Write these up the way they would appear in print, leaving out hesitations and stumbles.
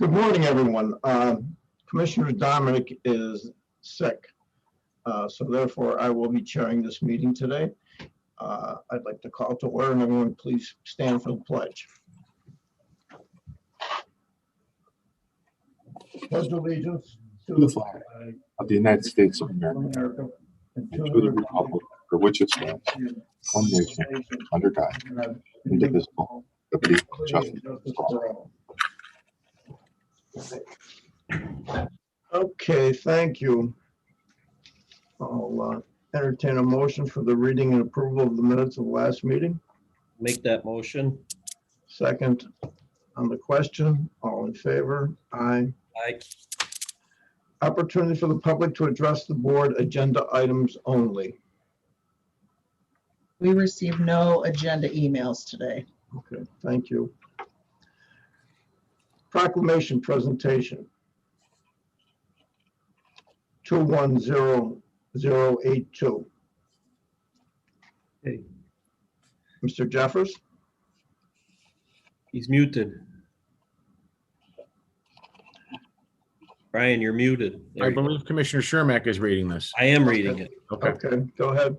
Good morning, everyone. Commissioner Domenick is sick, so therefore I will be chairing this meeting today. I'd like to call to order, and everyone please stand for the pledge. Pledge allegiance to the flag of the United States of America and to the republic for which it stands, one nation, under God, indivisible, liberty and justice for all. Okay, thank you. I'll entertain a motion for the reading and approval of the minutes of the last meeting. Make that motion. Second on the question, all in favor? Aye. Aye. Opportunity for the public to address the board, agenda items only. We received no agenda emails today. Okay, thank you. Proclamation presentation. 210082. Okay. Mr. Jeffers? He's muted. Brian, you're muted. There I you go. believe Commissioner Chermak is reading this. I am reading it. Okay. Okay, go ahead.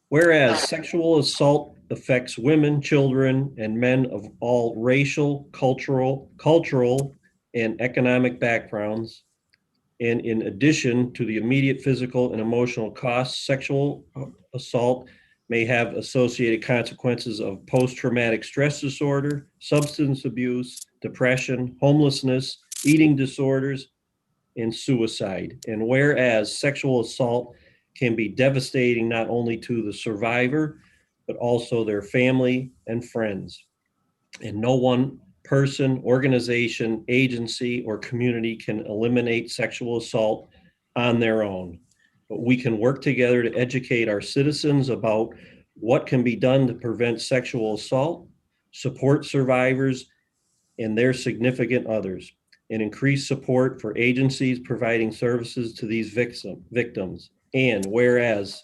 Whereas sexual assault affects women, children, and men of all racial, cultural, and economic backgrounds, and in addition to the immediate physical and emotional costs, sexual assault may have associated consequences of post-traumatic stress disorder, substance abuse, depression, homelessness, eating disorders, and suicide. And whereas sexual assault can be devastating not only to the survivor, but also their family and friends. And no one person, organization, agency, or community can eliminate sexual assault on their own. But we can work together to educate our citizens about what can be done to prevent sexual assault, support survivors and their significant others, and increase support for agencies providing services to these victims. And whereas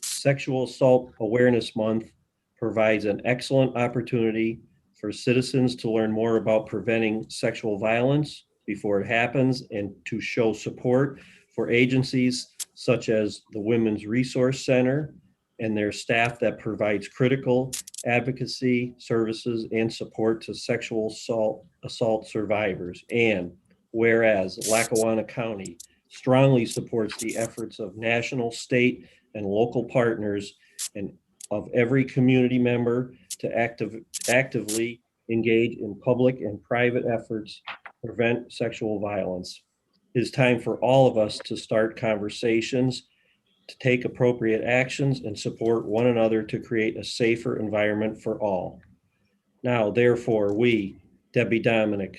Sexual Assault Awareness Month provides an excellent opportunity for citizens to learn more about preventing sexual violence before it happens and to show support for agencies such as the Women's Resource Center and their staff that provides critical advocacy services and support to sexual assault survivors. And whereas Lackawanna County strongly supports the efforts of national, state, and local partners and of every community member to actively engage in public and private efforts to prevent sexual violence. It is time for all of us to start conversations, to take appropriate actions, and support one another to create a safer environment for all. Now, therefore, we, Debi Domenick,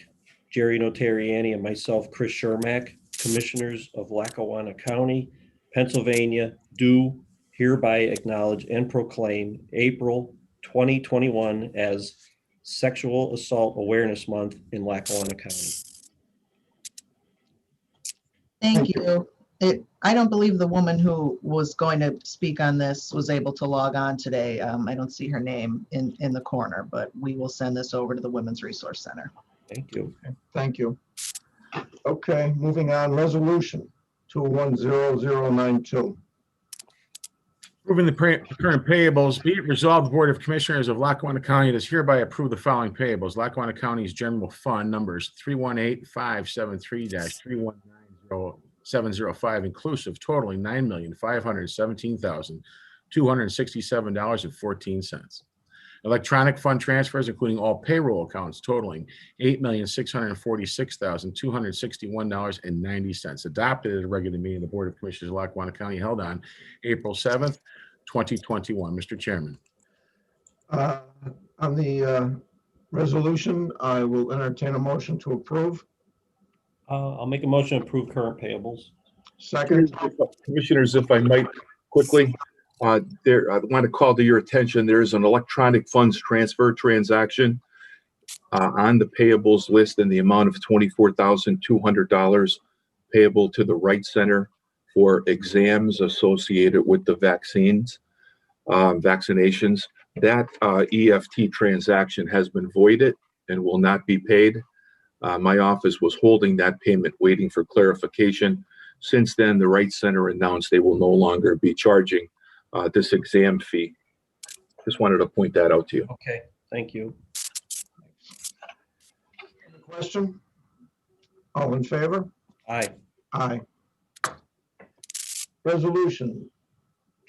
Jerry Notarianni, and myself, Chris Chermak, Commissioners of Lackawanna County, Pennsylvania, do hereby acknowledge and proclaim April 2021 as Sexual Assault Awareness Month in Lackawanna County. Thank you. I don't believe the woman who was going to speak on this was able to log on today. I don't see her name in the corner, but we will send this over to the Women's Resource Center. Thank you. Okay, thank you. Okay, moving on, resolution 210092. Approving the current payables, be it resolved, the Board of Commissioners of Lackawanna County does hereby approve the following payables. Lackawanna County's General Fund numbers 318-573-3190705 inclusive, totaling $9,517,267.14. Electronic fund transfers, including all payroll accounts, totaling $8,646,261.90. Adopted at a regular meeting of the Board of Commissioners of Lackawanna County held on April 7th, 2021. Mr. Chairman. On the resolution, I will entertain a motion to approve. I'll make a motion to approve current payables. Second, Commissioners, if I might quickly, I want to call to your attention, there is an electronic funds transfer transaction on the payables list in the amount of $24,200 payable to the Wright Center for exams associated with the vaccinations. That EFT transaction has been voided and will not be paid. My office was holding that payment, waiting for clarification. Since then, the Right Center announced they will no longer be charging this exam fee. Just wanted to point that out to you. Okay, thank you. On the question? All in favor? Aye. Aye. Resolution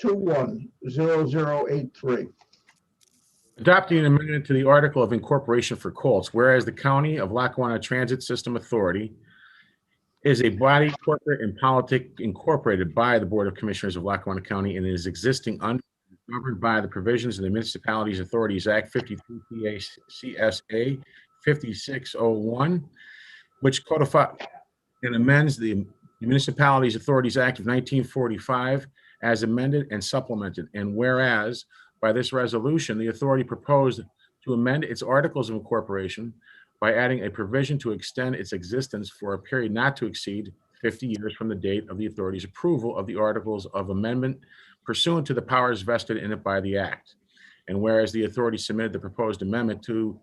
210083. Adopting an amendment to the article of incorporation for Colts, whereas the County of Lackawanna Transit System Authority is a body corporate and politic incorporated by the Board of Commissioners of Lackawanna County and is existing under governed by the provisions of the Municipalities Authorities Act 53 CSA 5601, which codifies and amends the Municipalities Authorities Act of 1945 as amended and supplemented. And whereas by this resolution, the authority proposed to amend its articles of incorporation by adding a provision to extend its existence for a period not to exceed 50 years from the date of the authority's approval of the articles of amendment pursuant to the powers vested in it by the act. And whereas the authority submitted the proposed amendment to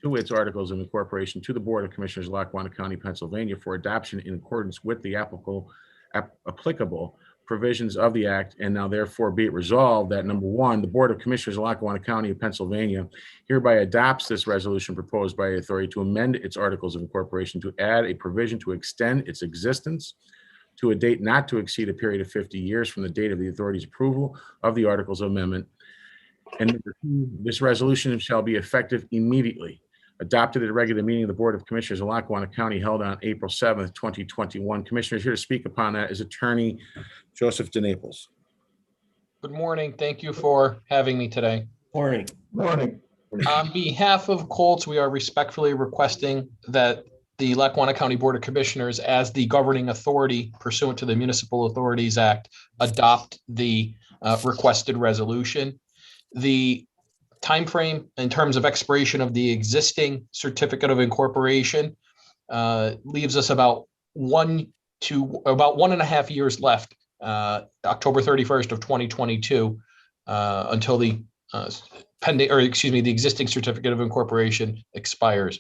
its articles of incorporation to the Board of Commissioners of Lackawanna County, Pennsylvania for adoption in accordance with the applicable provisions of the act, and now therefore be it resolved that number one, the Board of Commissioners of Lackawanna County of Pennsylvania hereby adopts this resolution proposed by the authority to amend its articles of incorporation to add a provision to extend its existence to a date not to exceed a period of 50 years from the date of the authority's approval of the articles of amendment. And number two, this resolution shall be effective immediately. Adopted at a regular meeting of the Board of Commissioners of Lackawanna County held on April 7th, 2021. Commissioners, here to speak upon that is Attorney Joseph DeNaples. Good morning. Thank you for having me today. Morning. Morning. On behalf of Colts, we are respectfully requesting that the Lackawanna County Board of Commissioners, as the governing authority pursuant to the Municipal Authorities Act, adopt the requested resolution. The timeframe in terms of expiration of the existing certificate of incorporation leaves us about 1.5 years left, October 31st of 2022, until the the existing certificate of incorporation expires.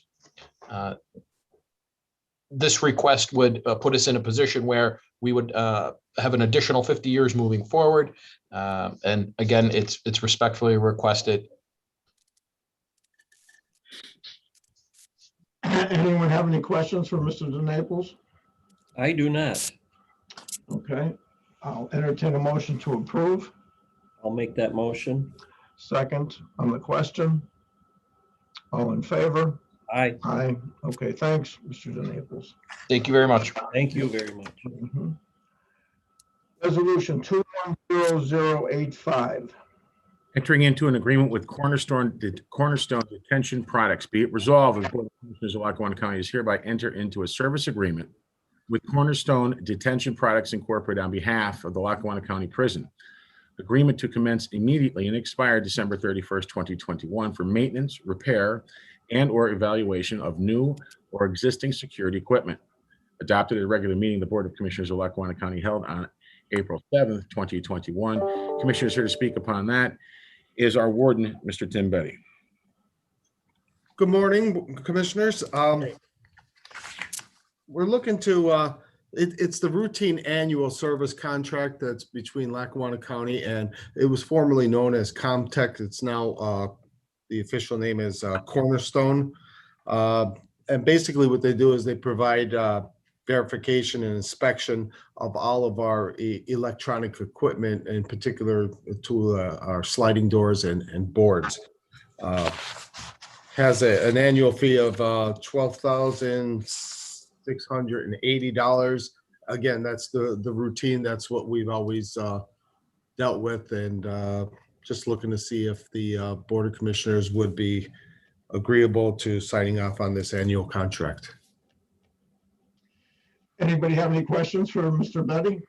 This request would put us in a position where we would have an additional 50 years moving forward. And again, it's respectfully requested. Anyone have any questions for Mr. DeNaples? I do not. Okay, I'll entertain a motion to approve. I'll make that motion. Second on the question. All in favor? Aye. Aye. Okay, thanks, Mr. DeNaples. Thank you very much. Thank you very much. Mhm. Resolution 210085. Entering into an agreement with Cornerstone Detention Products. Be it resolved, the Board of Commissioners of Lackawanna County is hereby enter into a service agreement with Cornerstone Detention Products Incorporated on behalf of the Lackawanna County Prison. Agreement to commence immediately and expire December 31st, 2021 for maintenance, repair, and/or evaluation of new or existing security equipment. Adopted at a regular meeting of the Board of Commissioners of Lackawanna County held on April 7th, 2021. Commissioners, here to speak upon that is our warden, Mr. Tim Betty. Good morning, Commissioners. We're looking to, it's the routine annual service contract that's between Lackawanna County, and it was formerly known as Comtech. It's now, the official name is Cornerstone. And basically what they do is they provide verification and inspection of all of our electronic equipment, in particular to our sliding doors and boards. Has an annual fee of $12,680. Again, that's the routine. That's what we've always dealt with, and just looking to see if the Board of Commissioners would be agreeable to signing off on this annual contract. Anybody have any questions for Mr. Betty?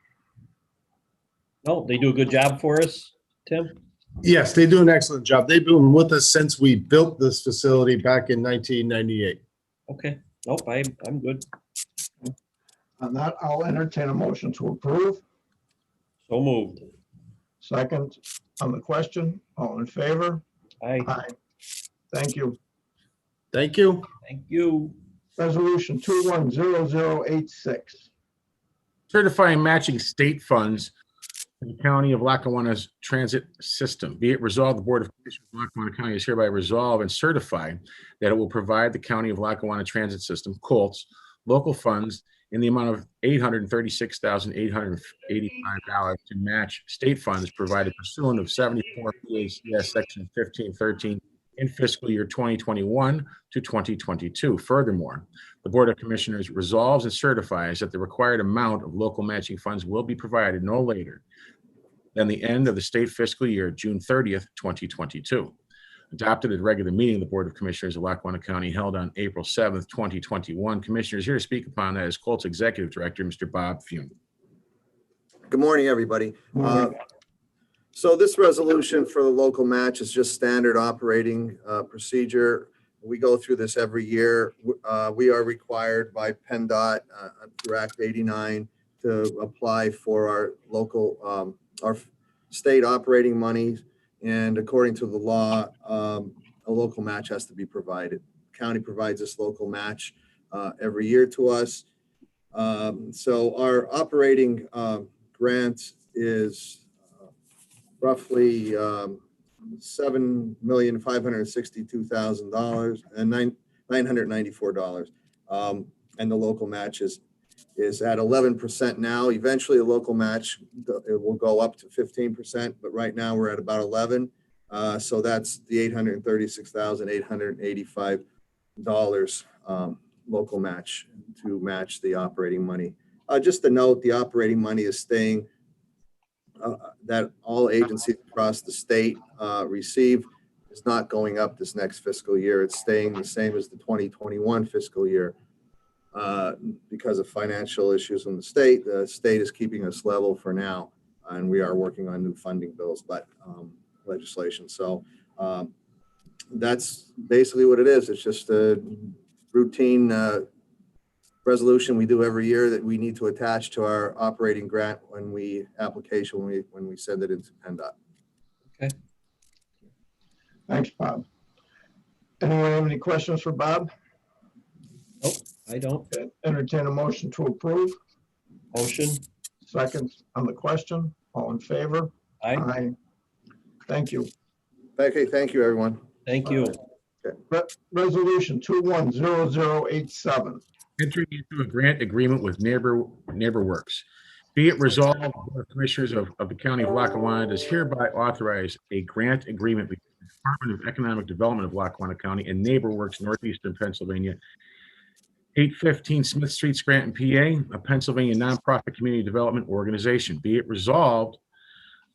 No, they do a good job for us, Tim. Yes, they do an excellent job. They've been with us since we built this facility back in 1998. Okay. Nope, I'm good. On that, I'll entertain a motion to approve. So moved. Second on the question. All in favor? Aye. Aye. Thank you. Thank you. Thank you. Resolution 210086. Certifying matching state funds to the County of Lackawanna's transit system. Be it resolved, the Board of Commissioners of Lackawanna County is hereby resolve and certify that it will provide the County of Lackawanna Transit System, COLTS, local funds in the amount of $836,885 to match state funds provided pursuant of 74 PACS Section 1513 in fiscal year 2021 to 2022. Furthermore, the Board of Commissioners resolves and certifies that the required amount of local matching funds will be provided no later than the end of the state fiscal year, June 30th, 2022. Adopted at regular meeting of the Board of Commissioners of Lackawanna County held on April 7th, 2021. Commissioners here to speak upon that is Colts Executive Director, Mr. Bob Fume. Good morning, everybody. So this resolution for the local match is just standard operating procedure. We go through this every year. We are required by PennDOT through Act 89 to apply for our local, our state operating monies. And according to the law, a local match has to be provided. County provides this local match every year to us. So our operating grant is roughly $7,562,000 and $994. And the local match is at 11% now. Eventually, a local match it will go up to 15%, but right now we're at about 11. So that's the $836,885 local match to match the operating money. Just to note, the operating money is staying that all agencies across the state receive is not going up this next fiscal year. It's staying the same as the 2021 fiscal year. Because of financial issues in the state is keeping us level for now, and we are working on new funding bills, but legislation. So that's basically what it is. It's just a routine resolution we do every year that we need to attach to our operating grant when we send it into PennDOT. Okay. Thanks, Bob. Anyone have any questions for Bob? Nope, I don't. Okay, entertain a motion to approve. Motion. Second on the question. All in favor? Aye. Thank you. Okay, thank you, everyone. Thank you. Resolution 210087. Entering into a grant agreement with NeighborWorks. Be it resolved, the Board of Commissioners of the County of Lackawanna does hereby authorize a grant agreement between the Department of Economic Development of Lackawanna County and NeighborWorks Northeastern Pennsylvania, 815 Smith Street, Scranton, PA, a Pennsylvania nonprofit community development organization. Be it resolved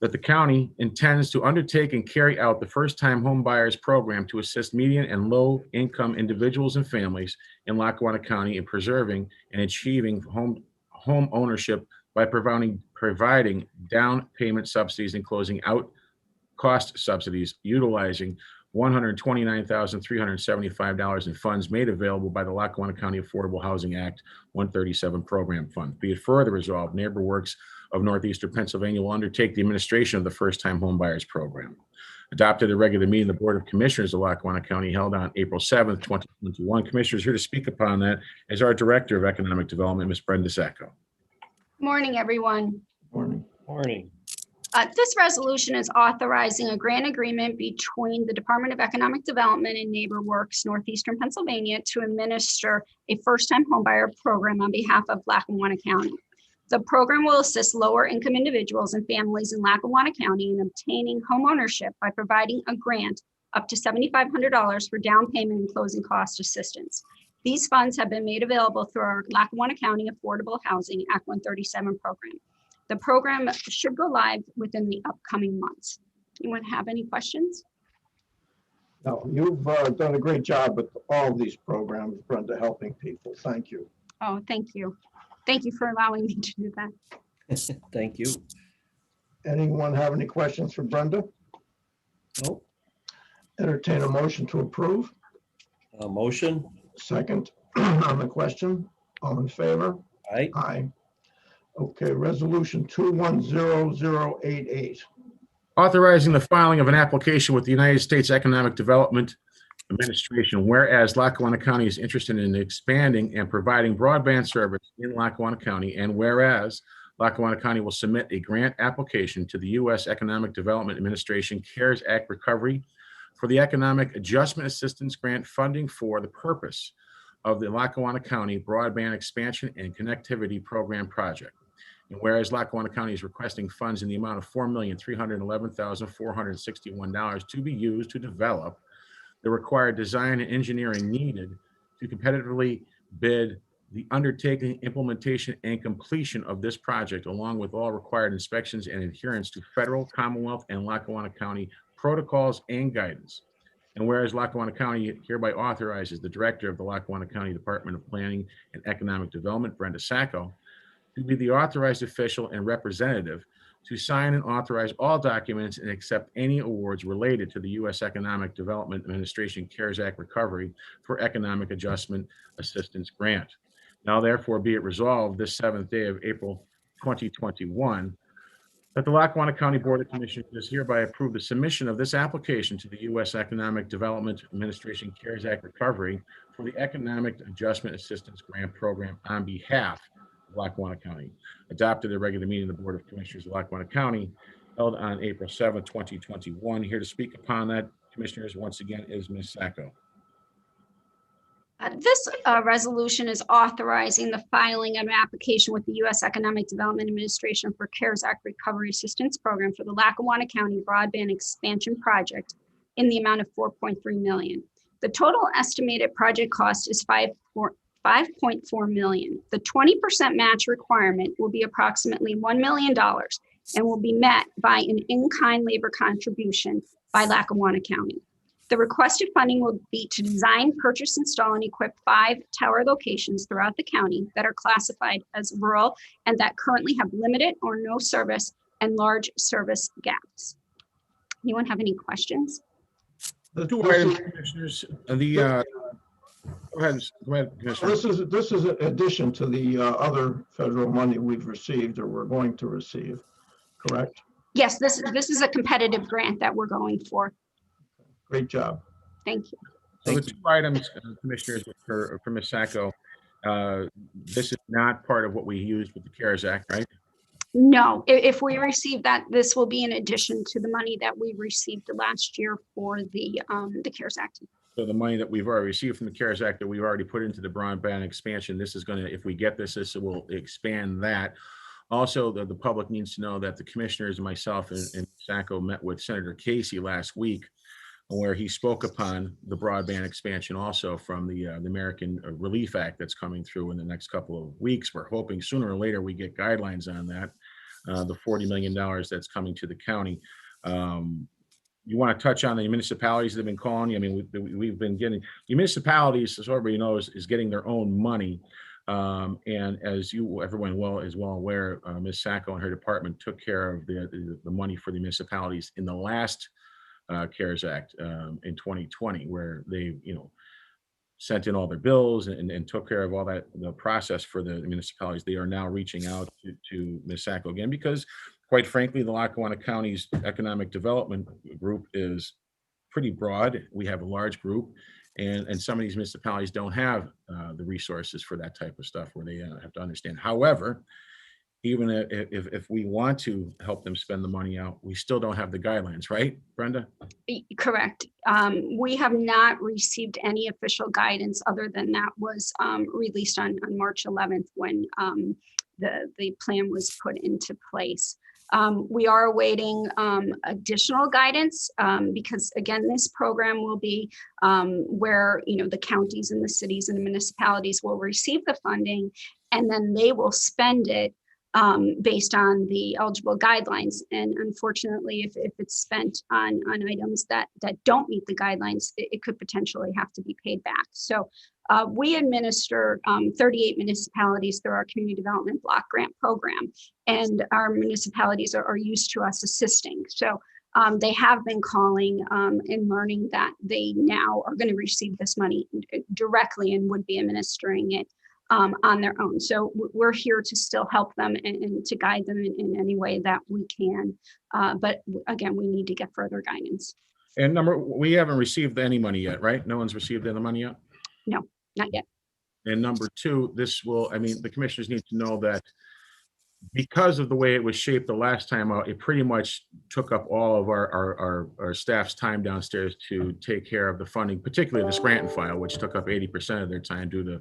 that the county intends to undertake and carry out the first-time home buyers program to assist median and low-income individuals and families in Lackawanna County in preserving and achieving home ownership by providing down payment subsidies and closing out cost subsidies, utilizing $129,375 in funds made available by the Lackawanna County Affordable Housing Act 137 Program Fund. Be it further resolved, NeighborWorks of Northeastern Pennsylvania will undertake the administration of the First-Time Homebuyers Program. Adopted at a regular meeting, the Board of Commissioners of Lackawanna County held on April 7th, 2021. Commissioners here to speak upon that is our Director of Economic Development, Ms. Brenda Sacco. Morning, everyone. Morning. Morning. This resolution is authorizing a grant agreement between the Department of Economic Development and NeighborWorks Northeastern Pennsylvania to administer a first-time homebuyer program on behalf of Lackawanna County. The program will assist lower-income individuals and families in Lackawanna County in obtaining home ownership by providing a grant up to $7,500 for down payment and closing cost assistance. These funds have been made available through our Lackawanna County Affordable Housing Act 137 program. The program should go live within the upcoming months. Anyone have any questions? No, you've done a great job with all of these programs, Brenda, helping people. Thank you. Oh, thank you. Thank you for allowing me to do that. Thank you. Anyone have any questions for Brenda? Nope. Entertain a motion to approve. Motion. Second on the question. All in favor? Aye. Aye. Okay, resolution 210088. Authorizing the filing of an application with the United States Economic Development Administration, whereas Lackawanna County is interested in expanding and providing broadband service in Lackawanna County, and whereas Lackawanna County will submit a grant application to the U.S. Economic Development Administration CARES Act recovery for the Economic Adjustment Assistance Grant funding for the purpose of the Lackawanna County Broadband Expansion and Connectivity Program project. And whereas Lackawanna County is requesting funds in the amount of $4,311,461 to be used to develop the required design and engineering needed to competitively bid the undertaking, implementation, and completion of this project, along with all required inspections and adherence to federal, Commonwealth, and Lackawanna County protocols and guidance. And whereas Lackawanna County hereby authorizes the Director of the Lackawanna County Department of Planning and Economic Development, Brenda Sacco, to be the authorized official and representative to sign and authorize all documents and accept any awards related to the U.S. Economic Development Administration CARES Act recovery for Economic Adjustment Assistance Grant. Now therefore be it resolved this 7th day of April 2021 that the Lackawanna County Board of Commissioners does hereby approve the submission of this application to the U.S. Economic Development Administration CARES Act recovery for the Economic Adjustment Assistance Grant Program on behalf of Lackawanna County. Adopted at a regular meeting of the Board of Commissioners of Lackawanna County held on April 7, 2021. Here to speak upon that, Commissioners, once again, is Ms. Sacco. This resolution is authorizing the filing of an application with the U.S. Economic Development Administration for CARES Act Recovery Assistance Program for the Lackawanna County Broadband Expansion Project in the amount of $4.3 million. The total estimated project cost is $5.4 million. The 20% match requirement will be approximately $1 million and will be met by an in-kind labor contribution by Lackawanna County. The requested funding will be to design, purchase, install, and equip 5 tower locations throughout the county that are classified as rural and that currently have limited or no service and large service gaps. Anyone have any questions? The two items, Commissioners, go ahead, Commissioner. This is an addition to the other federal money we've received or we're going to receive, correct? Yes, this is a competitive grant that we're going for. Great job. Thank you. So the two items, Commissioners, for Ms. Sacco, this is not part of what we used with the CARES Act, right? No, if we receive that, this will be in addition to the money that we received last year for the CARES Act. So the money that we've already received from the CARES Act that we've already put into the broadband expansion, this is going to, if we get this will expand that. Also, the public needs to know that the commissioners and myself and Sacco met with Senator Casey last week, where he spoke upon the broadband expansion also from the American Relief Act that's coming through in the next couple of weeks. We're hoping sooner or later we get guidelines on that, the $40 million that's coming to the county. You want to touch on the municipalities that have been calling you? I mean, we've been getting, the municipalities, as everybody knows, is getting their own money. And as everyone is well aware, Ms. Sacco and her department took care of the money for the municipalities in the last CARES Act in 2020, where they, sent in all their bills and took care of all that, the process for the municipalities. They are now reaching out to Ms. Sacco again, because quite frankly, the Lackawanna County's economic development group is pretty broad. We have a large group, and some of these municipalities don't have the resources for that type of stuff where they have to understand. However, even if we want to help them spend the money out, we still don't have the guidelines, right, Brenda? Correct. We have not received any official guidance other than that was released on March 11th when the plan was put into place. We are awaiting additional guidance because, again, this program will be where the counties and the cities and the municipalities will receive the funding, and then they will spend it based on the eligible guidelines. And unfortunately, if it's spent on items that don't meet the guidelines, it could potentially have to be paid back. So we administer 38 municipalities through our community development block grant program, and our municipalities are used to us assisting. So they have been calling and learning that they now are going to receive this money directly and would be administering it on their own. So we're here to still help them and to guide them in any way that we can. But again, we need to get further guidance. And we haven't received any money yet, right? No one's received any money yet? Not yet. And number two, the commissioners need to know that because of the way it was shaped the last time out, it pretty much took up all of our staff's time downstairs to take care of the funding, particularly the Scranton file, which took up 80% of their time due to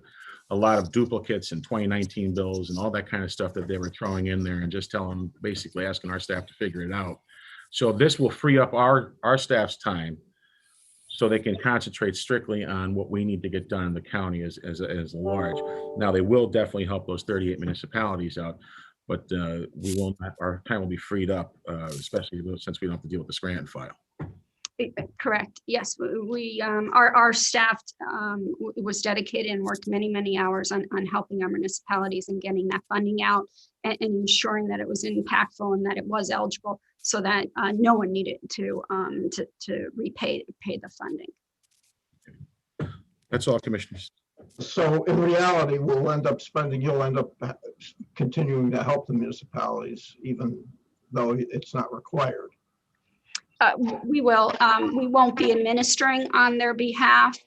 a lot of duplicates and 2019 bills and all that kind of stuff that they were throwing in there and just basically asking our staff to figure it out. So this will free up our staff's time so they can concentrate strictly on what we need to get done in the county as large. Now, they will definitely help those 38 municipalities out, but our time will be freed up, especially since we don't have to deal with the Scranton file. Correct. Yes, our staff was dedicated and worked many hours on helping our municipalities and getting that funding out and ensuring that it was impactful and that it was eligible, so that no one needed to pay the funding. That's all, commissioners. So in reality, you'll end up continuing to help the municipalities, even though it's not required. We will. We won't be administering on their behalf,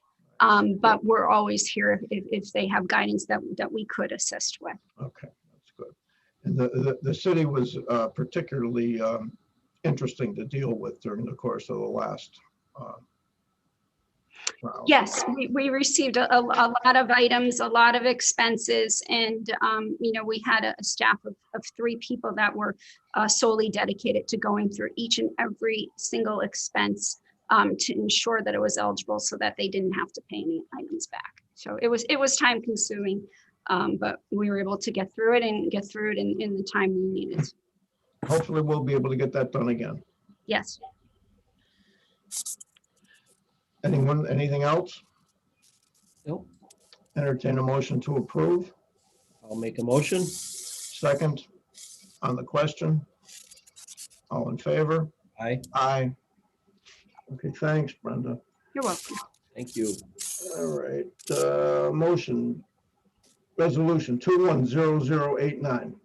but we're always here if they have guidance that we could assist with. Okay, that's good. And the city was particularly interesting to deal with during the course of the last trial. Yes, we received a lot of items, a lot of expenses, and we had a staff of 3 people that were solely dedicated to going through each and every single expense to ensure that it was eligible, so that they didn't have to pay any items back. So it was time consuming, but we were able to get through it in the time we needed. Hopefully we'll be able to get that done again. Yes. Anything else? Nope. Entertain a motion to approve. I'll make a motion. Second on the question. All in favor? Aye. Aye. Okay, thanks, Brenda. You're welcome. Thank you. All right, motion, resolution 210089.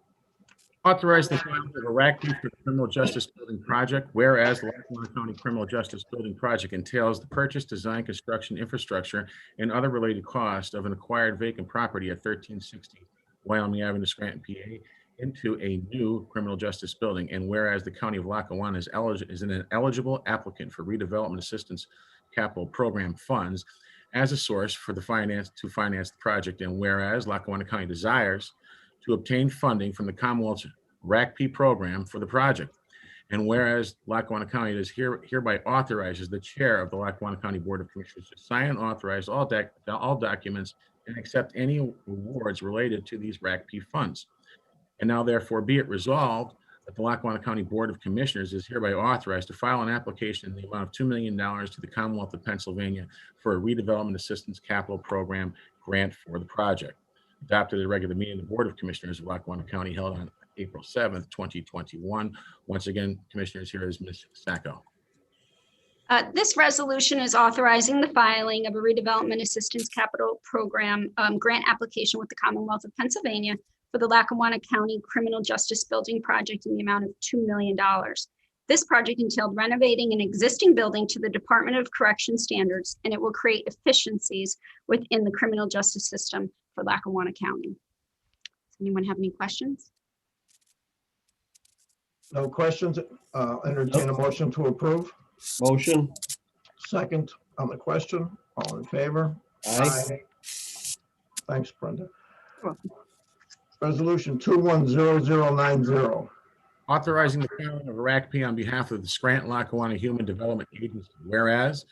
Authorize the filing of a RAC fee for the Criminal Justice Building Project, whereas the Lackawanna County Criminal Justice Building Project entails the purchase, design, construction, infrastructure, and other related cost of an acquired vacant property at 1360 Wyoming Avenue, Scranton, PA, into a new criminal justice building. And whereas the County of Lackawanna is an eligible applicant for redevelopment assistance capital program funds as a source for to finance the project. And whereas Lackawanna County desires to obtain funding from the Commonwealth's RACP program for the project. And whereas Lackawanna County is hereby authorizes the chair of the Lackawanna County Board of Commissioners to sign and authorize all documents and accept any rewards related to these RACP funds. And now therefore be it resolved that the Lackawanna County Board of Commissioners is hereby authorized to file an application in the amount of $2 million to the Commonwealth of Pennsylvania for a redevelopment assistance capital program grant for the project. Adopted at a regular meeting of the Board of Commissioners of Lackawanna County held on April 7th, 2021. Once again, Commissioners, here is Ms. Sacco. This resolution is authorizing the filing of a redevelopment assistance capital program grant application with the Commonwealth of Pennsylvania for the Lackawanna County Criminal Justice Building Project in the amount of $2 million. This project entailed renovating an existing building to the Department of Correction standards, and it will create efficiencies within the criminal justice system for Lackawanna County. Does anyone have any questions? No questions? Entertain a motion to approve. Motion. Second on the question. All in favor? Aye. Thanks, Brenda. You're welcome. Resolution 210090. Authorizing the filing of a RACP on behalf of the Scranton Lackawanna Human Development Agency. Whereas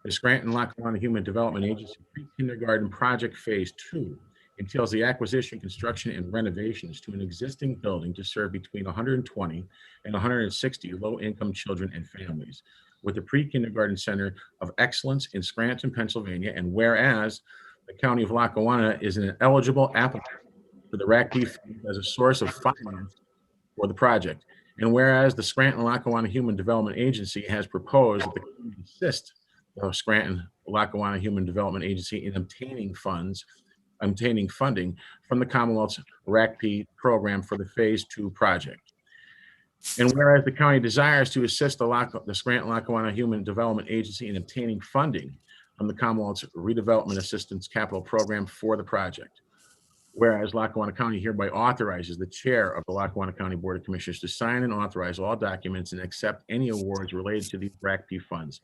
the Scranton Lackawanna Human Development Agency Pre-Kindergarten Project Phase 2 entails the acquisition, construction, and renovations to an existing building to serve between 120 and 160 low-income children and families with the Pre-Kindergarten Center of Excellence in Scranton, Pennsylvania. And whereas the County of Lackawanna is an eligible applicant for the RACP as a source of finance for the project. And whereas the Scranton Lackawanna Human Development Agency has proposed that the county assist the Scranton Lackawanna Human Development Agency in obtaining funding from the Commonwealth's RACP program for the Phase 2 project. And whereas the county desires to assist the Scranton-Lackawanna Human Development Agency in obtaining funding from the Commonwealth's Redevelopment Assistance Capital Program for the project. Whereas Lackawanna County hereby authorizes the chair of the Lackawanna County Board of Commissioners to sign and authorize all documents and accept any awards related to these RACP funds.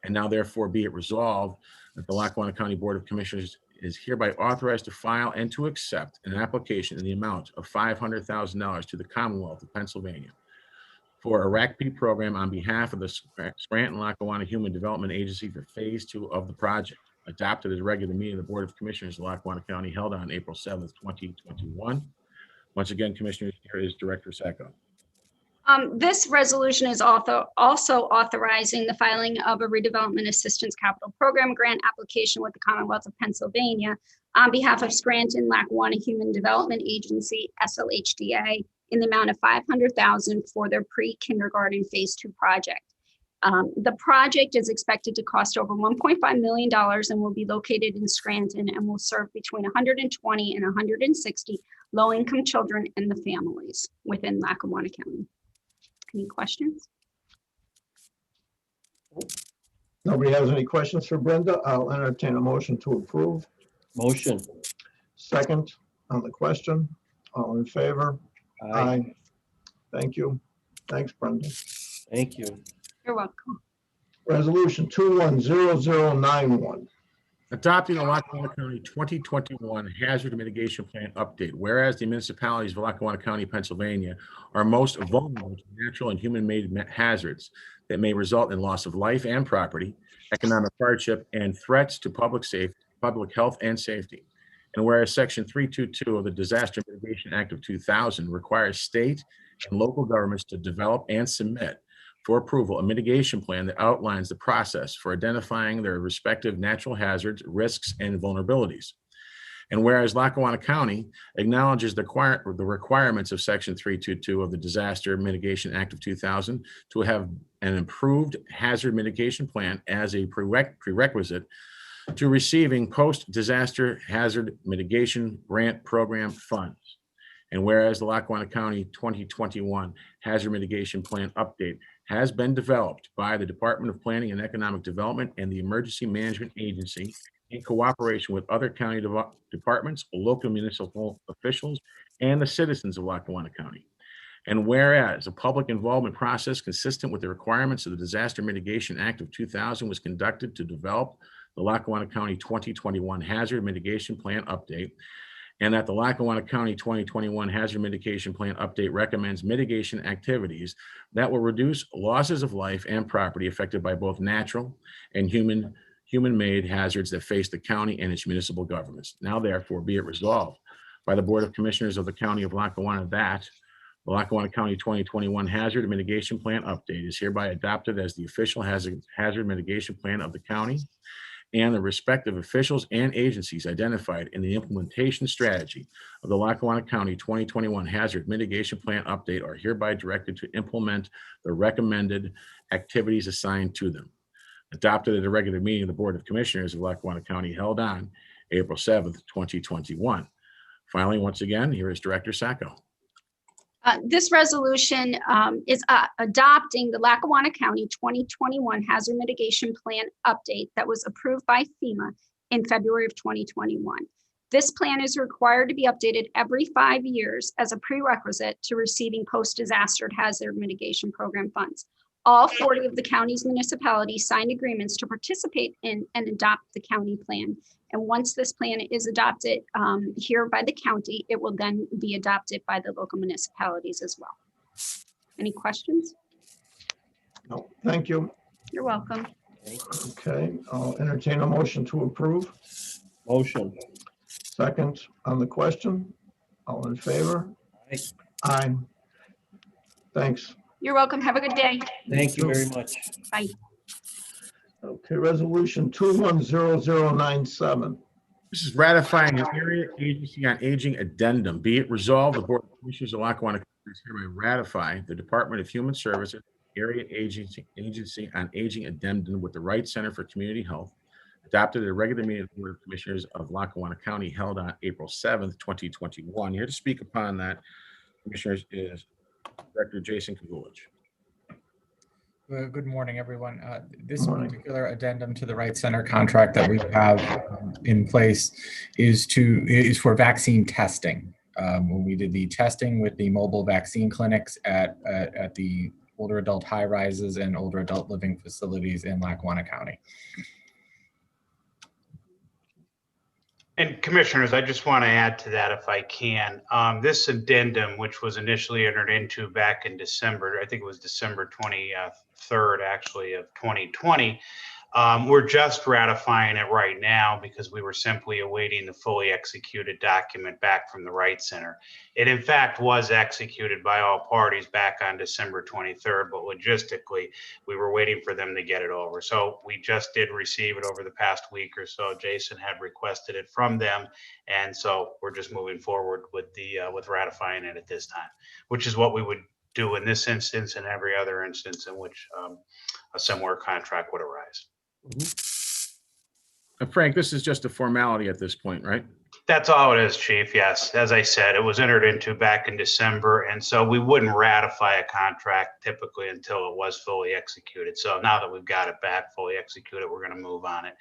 And now therefore be it resolved that the Lackawanna County Board of Commissioners is hereby authorized to file and to accept an application in the amount of $500,000 to the Commonwealth of Pennsylvania for a RACP program on behalf of the Scranton-Lackawanna Human Development Agency for Phase 2 of the project, adopted at a regular meeting of the Board of Commissioners of Lackawanna County held on April 7th, 2021. Once again, Commissioners, here is Director Sacco. This resolution is also authorizing the filing of a redevelopment assistance capital program grant application with the Commonwealth of Pennsylvania on behalf of Scranton-Lackawanna Human Development Agency, SLHDA, in the amount of $500,000 for their pre-kindergarten phase 2 project. The project is expected to cost over $1.5 million and will be located in Scranton and will serve between 120 and 160 low-income children and the families within Lackawanna County. Any questions? Nobody has any questions for Brenda? I'll entertain a motion to approve. Motion. Second on the question. All in favor? Aye. Thank you. Thanks, Brenda. Thank you. You're welcome. Resolution 210091. Adopting the Lackawanna County 2021 Hazard Mitigation Plan Update. Whereas the municipalities of Lackawanna County, Pennsylvania are most vulnerable to natural and human-made hazards that may result in loss of life and property, economic hardship, and threats to public health and safety. And whereas Section 322 of the Disaster Mitigation Act of 2000 requires state and local governments to develop and submit for approval a mitigation plan that outlines the process for identifying their respective natural hazards, risks, and vulnerabilities. And whereas Lackawanna County acknowledges the requirements of Section 322 of the Disaster Mitigation Act of 2000 to have an improved hazard mitigation plan as a prerequisite to receiving post-disaster hazard mitigation grant program funds. And whereas the Lackawanna County 2021 Hazard Mitigation Plan Update has been developed by the Department of Planning and Economic Development and the Emergency Management Agency in cooperation with other county departments, local municipal officials, and the citizens of Lackawanna County. And whereas a public involvement process consistent with the requirements of the Disaster Mitigation Act of 2000 was conducted to develop the Lackawanna County 2021 Hazard Mitigation Plan Update, and that the Lackawanna County 2021 Hazard Mitigation Plan Update recommends mitigation activities that will reduce losses of life and property affected by both natural and human-made hazards that face the county and its municipal governments. Now therefore be it resolved by the Board of Commissioners of the County of Lackawanna that the Lackawanna County 2021 Hazard Mitigation Plan Update is hereby adopted as the official hazard mitigation plan of the county, and the respective officials and agencies identified in the implementation strategy of the Lackawanna County 2021 Hazard Mitigation Plan Update are hereby directed to implement the recommended activities assigned to them. Adopted at a regular meeting of the Board of Commissioners of Lackawanna County held on April 7th, 2021. Finally, once again, here is Director Sacco. This resolution is adopting the Lackawanna County 2021 Hazard Mitigation Plan Update that was approved by FEMA in February of 2021. This plan is required to be updated every 5 years as a prerequisite to receiving post-disaster hazard mitigation program funds. All 40 of the county's municipalities signed agreements to participate in and adopt the county plan. And once this plan is adopted here by the county, it will then be adopted by the local municipalities as well. Any questions? No, thank you. You're welcome. Okay, I'll entertain a motion to approve. Motion. Second on the question. All in favor? Aye. Aye. Thanks. You're welcome. Have a good day. Thank you very much. Bye. Okay, resolution 210097. This is ratifying an Area Agency on Aging addendum. Be it resolved, the Board of Commissioners of Lackawanna County is hereby ratify the Department of Human Services Area Agency on Aging addendum with the Wright Center for Community Health, adopted at a regular meeting of the Board of Commissioners of Lackawanna County held on April 7th, 2021. Here to speak upon that, Commissioners, is Director Jason Kugulich. Good morning, everyone. This Morning. particular addendum to the Right Center contract that we have in place is for vaccine testing. When we did the testing with the mobile vaccine clinics at the older adult high rises and older adult living facilities in Lackawanna County. And commissioners, I just want to add to that if I can. This addendum, which was initially entered into back in December, I think it was December 23rd, actually, of 2020. We're just ratifying it right now because we were simply awaiting the fully executed document back from the Right Center. It in fact was executed by all parties back on December 23rd, but logistically we were waiting for them to get it over. So we just did receive it over the past week or so. Jason had requested it from them. And so we're just moving forward with with ratifying it at this time, which is what we would do in this instance and every other instance in which a similar contract would arise. And Frank, this is just a formality at this point, right? That's all it is, Chief. Yes. As I said, it was entered into back in December. And so we wouldn't ratify a contract typically until it was fully executed. So now that we've got it back fully executed, we're going to move on it.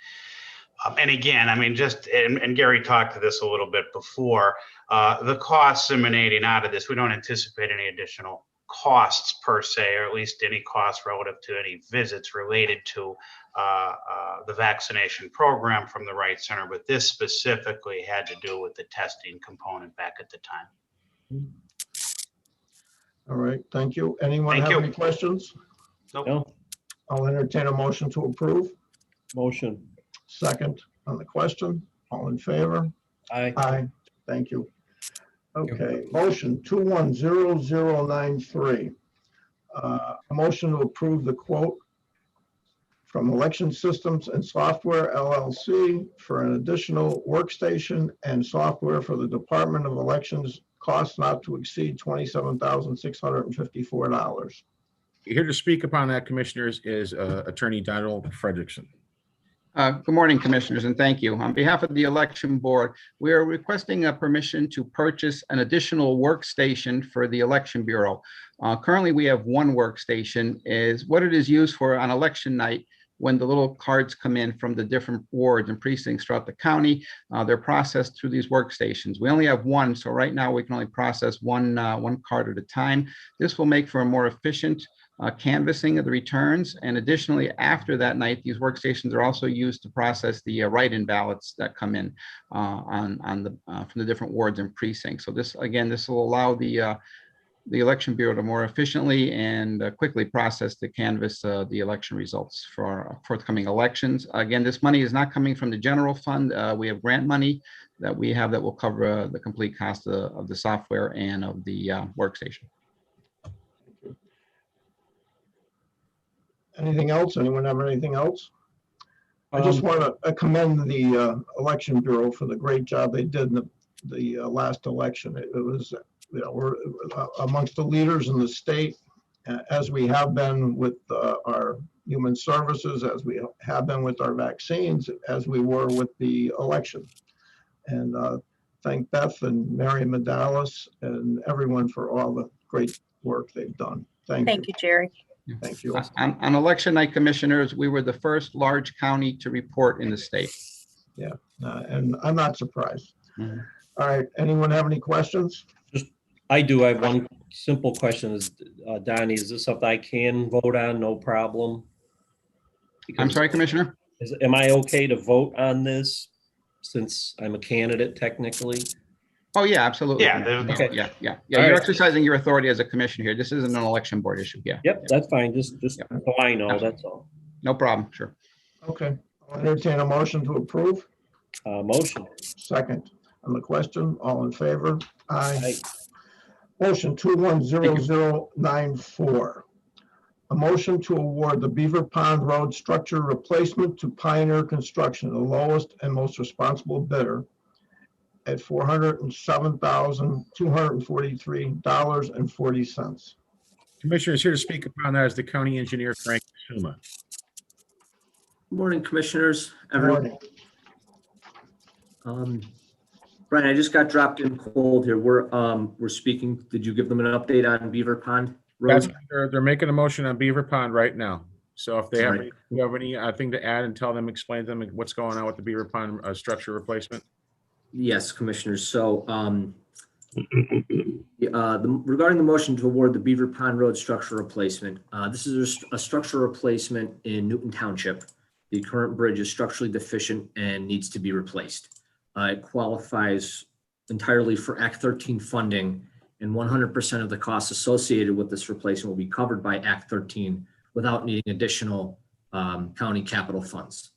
And again, I mean, and Gary talked to this a little bit before, the costs emanating out of this, we don't anticipate any additional costs per se, or at least any costs relative to any visits related to the vaccination program from the Right Center, but this specifically had to do with the testing component back at the time. All right, thank you. Anyone Thank have you. any questions? Nope. No, I'll entertain a motion to approve. motion. Second on the question. All in favor? Aye. Aye. Thank you. Okay, motion 210093. A motion to approve the quote from Election Systems and Software LLC for an additional workstation and software for the Department of Elections, cost not to exceed $27,654. Here to speak upon that, Commissioners, is Attorney Donald Frederickson. Good morning, Commissioners, and thank you. On behalf of the Election Board, we are requesting a permission to purchase an additional workstation for the Election Bureau. Currently, we have one workstation. What it is used for on election night when the little cards come in from the different wards and precincts throughout the county. They're processed through these workstations. We only have one, so right now we can only process one card at a time. This will make for a more efficient canvassing of the returns. And additionally, after that night, these workstations are also used to process the write-in ballots that come in from the different wards and precincts. So this will allow the Election Bureau to more efficiently and quickly process the canvass the election results for forthcoming elections. Again, this money is not coming from the general fund. We have grant money that we have that will cover the complete cost of the software and of the workstation. Anything else? Anyone have anything else? I just want to commend the Election Bureau for the great job they did in the last election. It was, we're amongst the leaders in the state, as we have been with our human services, as we have been with our vaccines, as we were with the election. And thank Beth and Mary Medalis and everyone for all the great work they've done. Thank you, Jerry. Thank you. On election night, Commissioners, we were the first large county to report in the state. Yeah, and I'm not surprised. Mhm. All right, anyone have any questions? I do. I have one simple question. Is Donnie, is this something I can vote on? No problem? I'm sorry, Commissioner? Am I okay to vote on this since I'm a candidate technically? Oh, yeah, absolutely. Yeah, Okay. Yeah. All You're right. exercising your authority as a commission here. This isn't an election board issue. Yeah. Yep, that's fine. Just so I know, that's all. No problem. Sure. Okay, I'll entertain a motion to approve. Motion. Second on the question, all in favor? Aye. Aye. Motion 210094. A motion to award the Beaver Pond Road structure replacement to Pioneer Construction, the lowest and most responsible bidder, at $407,243.40. Commissioners, here to speak upon that is the County Engineer, Frank Suma. Good morning, Commissioners. Everyone. Morning. Brian, I just got dropped in cold here. We're speaking. Did you give them an update on Beaver Pond That's, Road? they're making a motion on Beaver Pond right now. So if they have, Right. you have any thing to add and tell them, explain to them what's going on with the Beaver Pond structure replacement? Yes, Commissioners. So regarding the motion to award the Beaver Pond Road structure replacement, this is a structure replacement in Newton Township. The current bridge is structurally deficient and needs to be replaced. It qualifies entirely for Act 13 funding, and 100% of the costs associated with this replacement will be covered by Act 13 without needing additional county capital funds.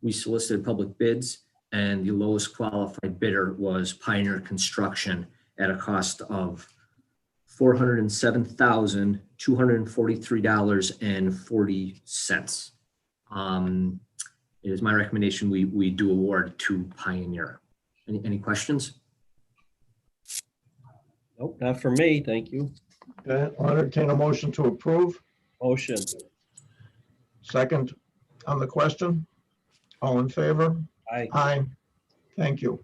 We solicited public bids, and the lowest qualified bidder was Pioneer Construction at a cost of $407,243.40. It is my recommendation we do award to Pioneer. Any questions? Nope, not for me. Thank you. Okay, I'll entertain a motion to approve. Motion. Second on the question. All in favor? Aye. Aye. Thank you.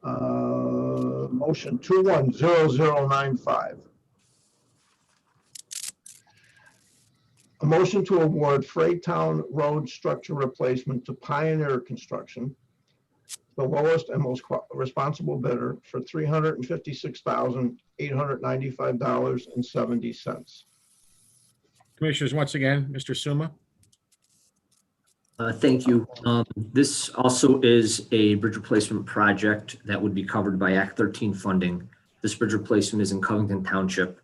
Motion 210095. A motion to award Freytown Road structure replacement to Pioneer Construction, the lowest and most responsible bidder, for $356,895.70. Commissioners, once again, Mr. Suma. Thank you. This also is a bridge replacement project that would be covered by Act 13 funding. This bridge replacement is in Covington Township.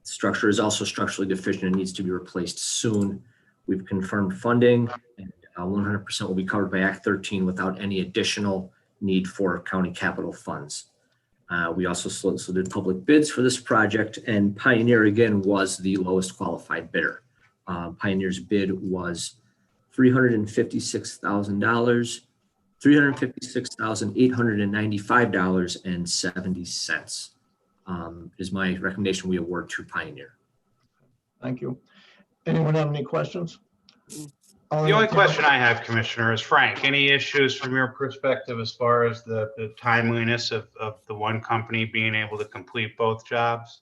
Structure is also structurally deficient and needs to be replaced soon. We've confirmed funding, and 100% will be covered by Act 13 without any additional need for county capital funds. We also solicited public bids for this project, and Pioneer again was the lowest qualified bidder. Pioneer's bid was $356,895.70. Is my recommendation we award to Pioneer. Thank you. Anyone have any questions? The only question I have, Commissioner, is Frank, any issues from your perspective as far as the timeliness of the one company being able to complete both jobs?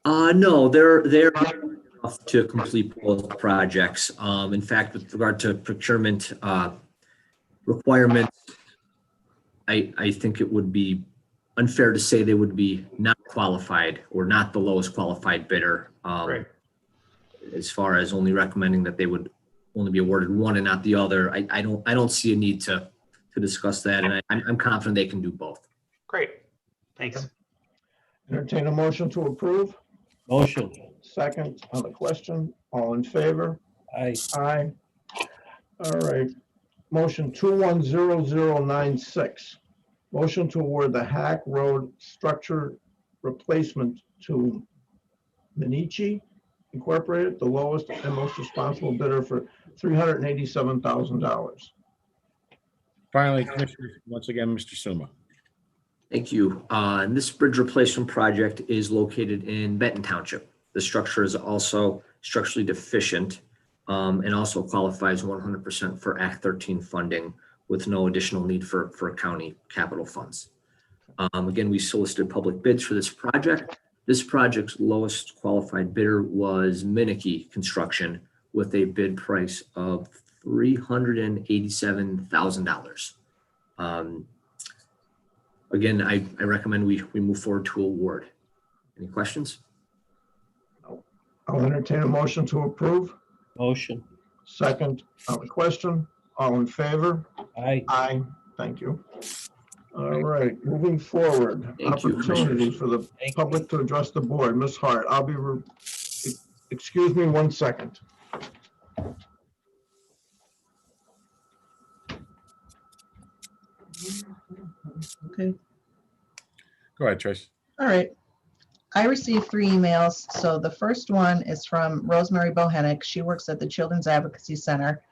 No, they're enough to complete both projects. In fact, with regard to procurement requirements, I think it would be unfair to say they would be not qualified or not the lowest qualified bidder. Right. As far as only recommending that they would only be awarded one and not the other, I don't see a need to discuss that, and I'm confident they can do both. Great, thanks. Entertain a motion to approve. Motion. Second on the question. All in favor? Aye. Aye. All right. Motion 210096. Motion to award the Hack Road structure replacement to Minichi Incorporated, the lowest and most responsible bidder, for $387,000. Finally, Commissioners, once again, Mr. Suma. Thank you. And this bridge replacement project is located in Benton Township. The structure is also structurally deficient and also qualifies 100% for Act 13 funding with no additional need for county capital funds. Again, we solicited public bids for this project. This project's lowest qualified bidder was Domenick Construction with a bid price of $387,000. Again, I recommend we move forward to award. Any questions? I'll entertain a motion to approve. Motion. Second on the question. All in favor? Aye. Aye. Thank you. All right, moving forward. Thank you, Opportunity Commissioners. for the public to address the board. Ms. Hart, excuse me 1 second. Okay. Go ahead, Trace. All right. I received 3 emails. So the first one is from Rosemary Bohenick. She works at the Children's Advocacy Center.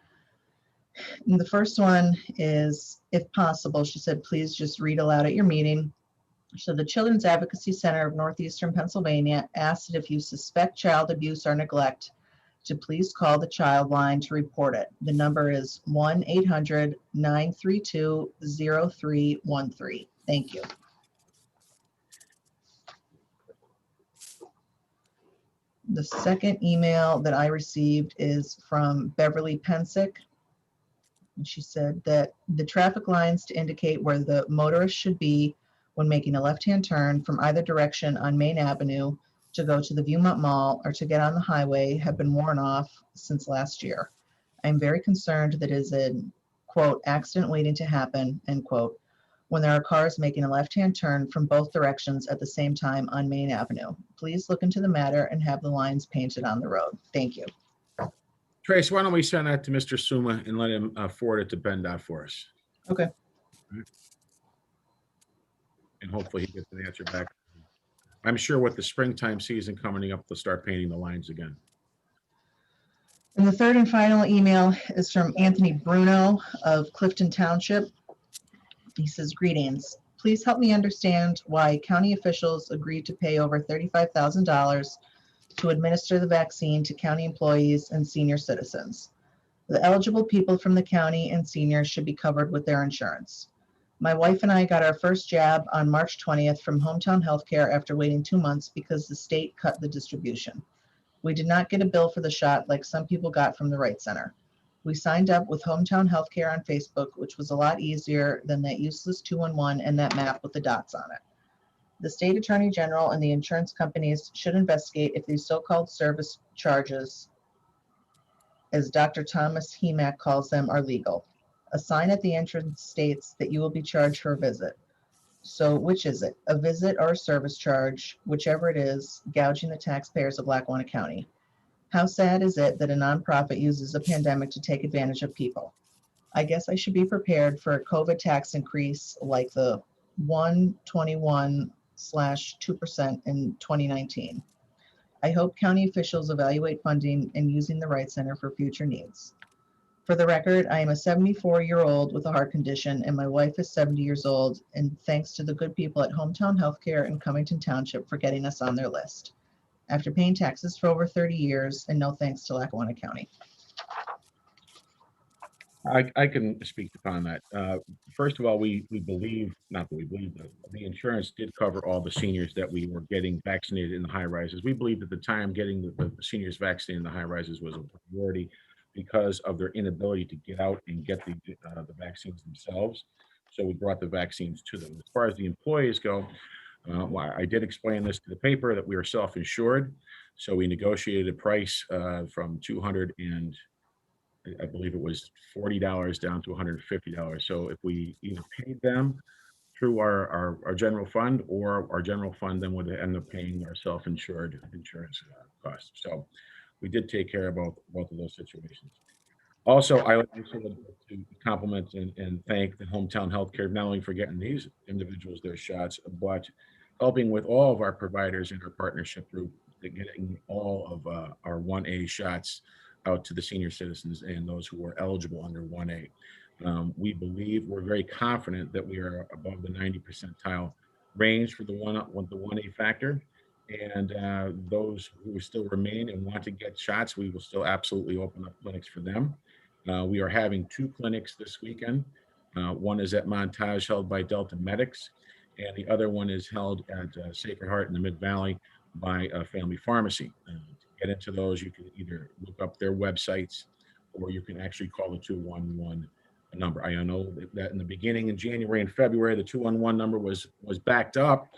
And the first one is, if possible, she said, please just read aloud at your meeting. So the Children's Advocacy Center of Northeastern Pennsylvania asked that if you suspect child abuse or neglect, to please call the child line to report it. The number is 1-800-932-0313. Thank you. The second email that I received is from Beverly Pensick. And she said that the traffic lines to indicate where the motorist should be when making a left-hand turn from either direction on Main Avenue to go to the Viewmont Mall or to get on the highway have been worn off since last year. I'm very concerned that it is a, quote, accident waiting to happen, end quote, when there are cars making a left-hand turn from both directions at the same time on Main Avenue. Please look into the matter and have the lines painted on the road. Thank you. Trace, why don't we send that to Mr. Suma and let him forward it to PennDOT for us? Okay. And hopefully he gets an answer back. I'm sure with the springtime season coming up, they'll start painting the lines again. And the third and final email is from Anthony Bruno of Clifton Township. He says, greetings. Please help me understand why county officials agreed to pay over $35,000 to administer the vaccine to county employees and senior citizens. The eligible people from the county and seniors should be covered with their insurance. My wife and I got our first jab on March 20th from Hometown Healthcare after waiting 2 months because the state cut the distribution. We did not get a bill for the shot like some people got from the Right Center. We signed up with Hometown Healthcare on Facebook, which was a lot easier than that useless 211 and that map with the dots on it. The state attorney general and the insurance companies should investigate if these so-called service charges, as Dr. Thomas Hemak calls them, are legal. A sign at the entrance states that you will be charged for a visit. So which is it, a visit or a service charge? Whichever it is, gouging the taxpayers of Lackawanna County. How sad is it that a nonprofit uses a pandemic to take advantage of people? I guess I should be prepared for a COVID tax increase like the 121/2% in 2019. I hope county officials evaluate funding and using the Right Center for future needs. For the record, I am a 74-year-old with a heart condition, and my wife is 70 years old, and thanks to the good people at Hometown Healthcare in Cummington Township for getting us on their list. After paying taxes for over 30 years, and no thanks to Lackawanna County. I can speak upon that. First of all, we believe, not that we believe, that the insurance did cover all the seniors that we were getting vaccinated in the high rises. We believed at the time getting the seniors vaccinated in the high rises was a priority because of their inability to get out and get the vaccines themselves. So we brought the vaccines to them. As far as the employees go, I did explain this to the paper that we are self-insured. So we negotiated a price from $200 and I believe it was $40 down to $150. So if we either paid them through our general fund, or our general fund then would end up paying our self-insured insurance costs. So we did take care of both of those situations. Also, I would like to compliment and thank the Hometown Healthcare not only for getting these individuals their shots, but helping with all of our providers in our partnership group, getting all of our 1A shots out to the senior citizens and those who are eligible under 1A. We believe, we're very confident that we are above the 90 percentile range for the 1A factor. And those who still remain and want to get shots, we will still absolutely open up clinics for them. We are having 2 clinics this weekend. One is at Montage, held by Domenick, and the other one is held at Sacred Heart in the Mid-Valley by Family Pharmacy. To get into those, you can either look up their websites or you can actually call the 211 number. I know that in the beginning in January and February, the 211 number was backed up.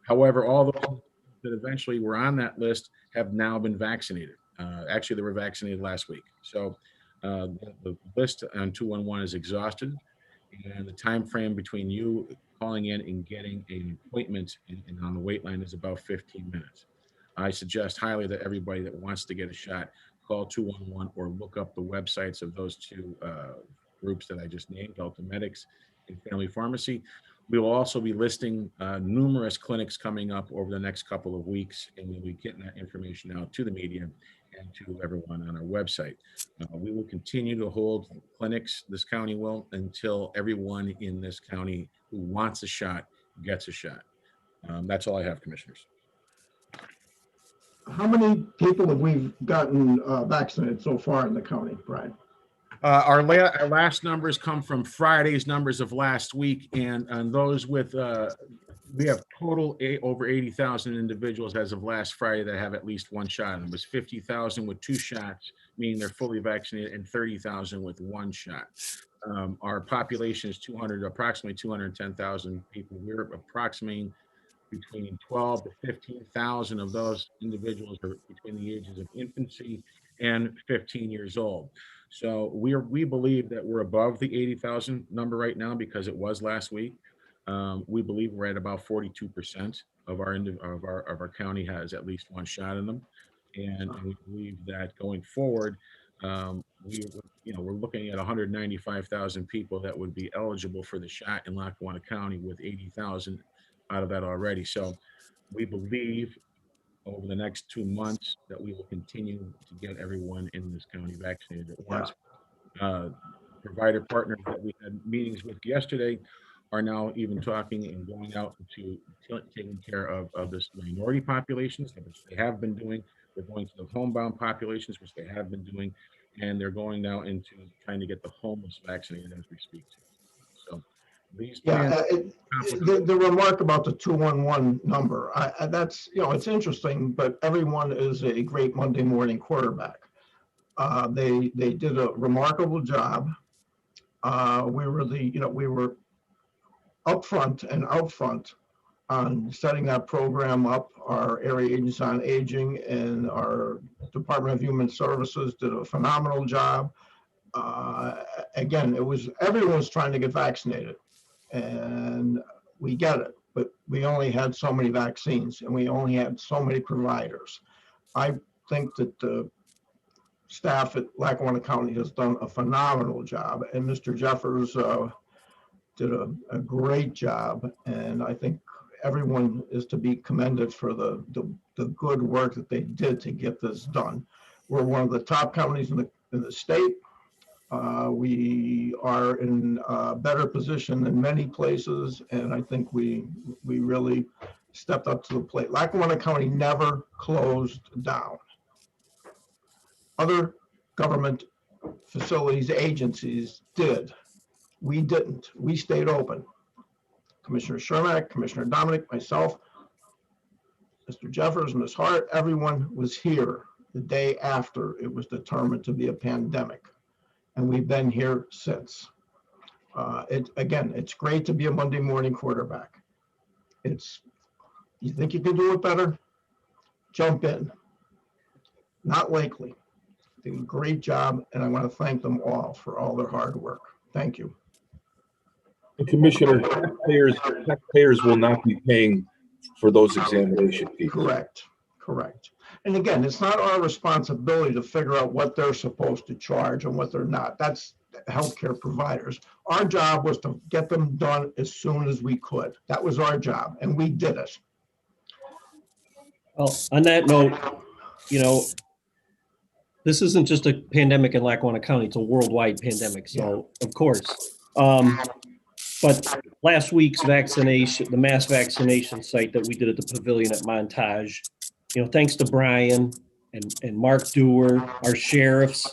However, all those that eventually were on that list have now been vaccinated. Actually, they were vaccinated last week. So the list on 211 is exhausted, and the time frame between you calling in and getting an appointment and on the wait line is about 15 minutes. I suggest highly that everybody that wants to get a shot call 211 or look up the websites of those 2 groups that I just named, Domenick and Family Pharmacy. We will also be listing numerous clinics coming up over the next couple of weeks, and we'll be getting that information out to the media and to everyone on our website. We will continue to hold clinics, this county will, until everyone in this county who wants a shot gets a shot. That's all I have, Commissioners. How many people have we gotten vaccinated so far in the county, Brian? Our last numbers come from Friday's numbers of last week, and on those with, we have total over 80,000 individuals as of last Friday that have at least one shot. And it was 50,000 with 2 shots, meaning they're fully vaccinated, and 30,000 with 1 shot. Our population is approximately 210,000 people. We're approximating between 12 to 15,000 of those individuals are between the ages of infancy and 15 years old. So we believe that we're above the 80,000 number right now because it was last week. We believe we're at about 42% of our county has at least 1 shot in them, and we believe that going forward, we're looking at 195,000 people that would be eligible for the shot in Lackawanna County, with 80,000 out of that already. So we believe over the next 2 months that we will continue to get everyone in this county vaccinated at once. Provider partners that we had meetings with yesterday are now even talking and going out to taking care of this minority populations, which they have been doing. They're going to the homebound populations, which they have been doing, and they're going now into trying to get the homeless vaccinated as we speak. So these plans. The remark about the 211 number, that's, it's interesting, but everyone is a great Monday morning quarterback. They did a remarkable job. We were upfront and out front on setting that program up. Our area agency on aging and our Department of Human Services did a phenomenal job. Again, everyone was trying to get vaccinated, and we get it, but we only had so many vaccines and we only had so many providers. I think that the staff at Lackawanna County has done a phenomenal job, and Mr. Jeffers did a great job, and I think everyone is to be commended for the good work that they did to get this done. We're one of the top counties in the state. We are in a better position than many places, and I think we really stepped up to the plate. Lackawanna County never closed down. Other government facilities, agencies did. We didn't. We stayed open. Commissioner Chermak, Commissioner Domenick, myself, Mr. Jeffers, Ms. Hart, everyone was here the day after it was determined to be a pandemic. And we've been here since. It's great to be a Monday morning quarterback. You think you can do it better? Jump in. Not likely. They did a great job, and I want to thank them all for all their hard work. Thank you. Commissioner, taxpayers will not be paying for those examination fees. Correct. And again, it's not our responsibility to figure out what they're supposed to charge and what they're not. That's healthcare providers. Our job was to get them done as soon as we could. That was our job, and we did it. Well, on that note, this isn't just a pandemic in Lackawanna County, it's a worldwide pandemic. So, of course. But last week's vaccination, the mass vaccination site that we did at the pavilion at Montage, thanks to Brian and Mark Dewar, our sheriffs,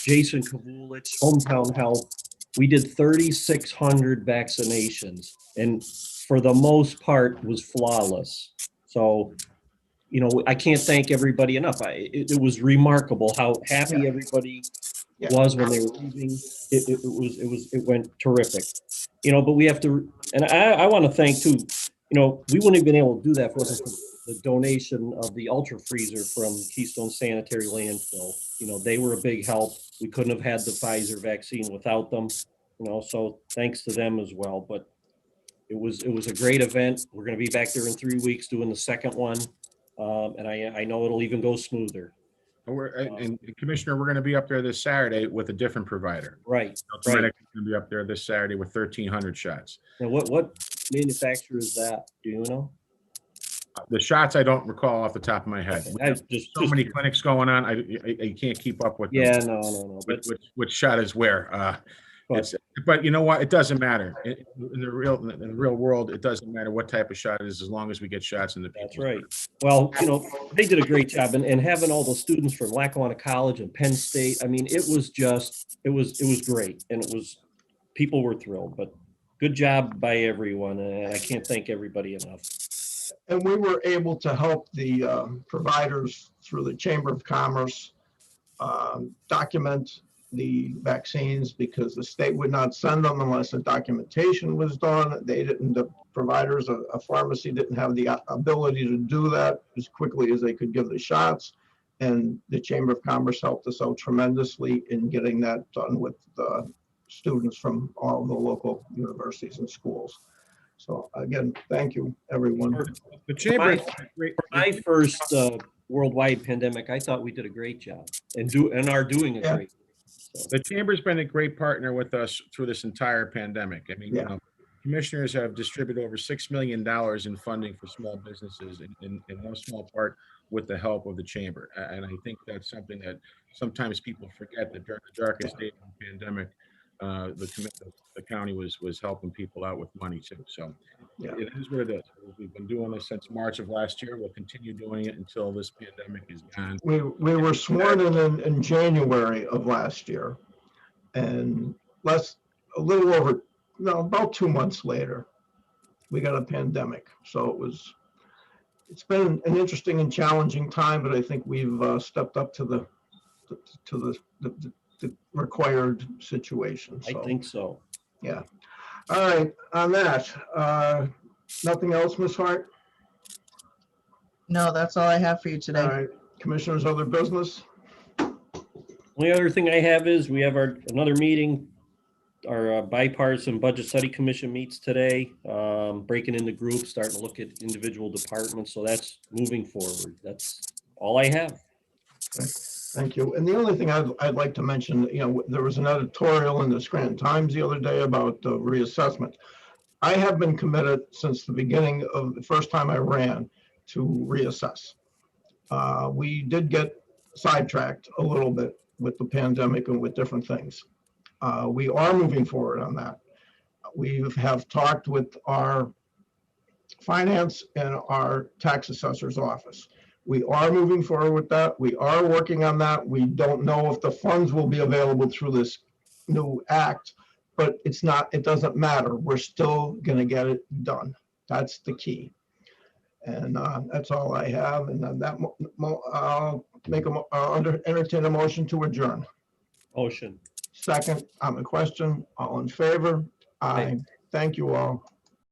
Jason Kavulich, Hometown Health, we did 3,600 vaccinations, and for the most part was flawless. So, I can't thank everybody enough. It was remarkable how happy everybody was when they were leaving. It went terrific. But we have to, and I want to thank too, we wouldn't have been able to do that if it wasn't for the donation of the ultra freezer from Keystone Sanitary Landfill. They were a big help. We couldn't have had the Pfizer vaccine without them, so thanks to them as well. But it was a great event. We're going to be back there in 3 weeks doing the second one. And I know it'll even go smoother. And Commissioner, we're going to be up there this Saturday with a different provider. Right. Domenick is going to be up there this Saturday with 1,300 shots. Now, what manufacturer is that? Do you know? The shots I don't recall off the top of my head. Just so many clinics going on. I can't keep up with. Yeah, no. Which shot is where? It's But you know what? It doesn't matter. In the real world, it doesn't matter what type of shot it is, as long as we get shots in the people. That's right. Well, they did a great job, and having all the students from Lackawanna College and Penn State, I mean, it was great, and people were thrilled, but good job by everyone, and I can't thank everybody enough. And we were able to help the providers through the Chamber of Commerce document the vaccines, because the state would not send them unless the documentation was done. They didn't, the providers, a pharmacy didn't have the ability to do that as quickly as they could give the shots. And the Chamber of Commerce helped us out tremendously in getting that done with the students from all the local universities and schools. So again, thank you, everyone. The chamber, For my first worldwide pandemic, I thought we did a great job and are doing a great. So. The chamber's been a great partner with us through this entire pandemic. I mean, commissioners have distributed over $6 million in funding for small businesses, in no small part with the help of the chamber. And I think that's something that sometimes people forget, that during the darkest days of the pandemic, the county was helping people out with money too. So it is what it is. We've been doing this since March of last year. We'll continue doing it until this pandemic is gone. We were sworn in January of last year, and about 2 months later, we got a pandemic. So it's been an interesting and challenging time, but I think we've stepped up to the required situation. So, I think so. Yeah. All right. On that, nothing else, Ms. Hart? No, that's all I have for you today. All right. Commissioners, other business? Only other thing I have is we have another meeting. Our bipartisan budget study commission meets today, breaking into groups, starting to look at individual departments. So that's moving forward. That's all I have. Okay. Thank you. And the only thing I'd like to mention, there was an editorial in the Scranton Times the other day about reassessment. I have been committed since the beginning of the first time I ran to reassess. We did get sidetracked a little bit with the pandemic and with different things. We are moving forward on that. We have talked with our finance and our tax assessor's office. We are moving forward with that. We are working on that. We don't know if the funds will be available through this new act, but it doesn't matter. We're still going to get it done. That's the key. And that's all I have. And I'll entertain a motion to adjourn. Motion. Second, on the question, all in favor? Aye. Thank you all.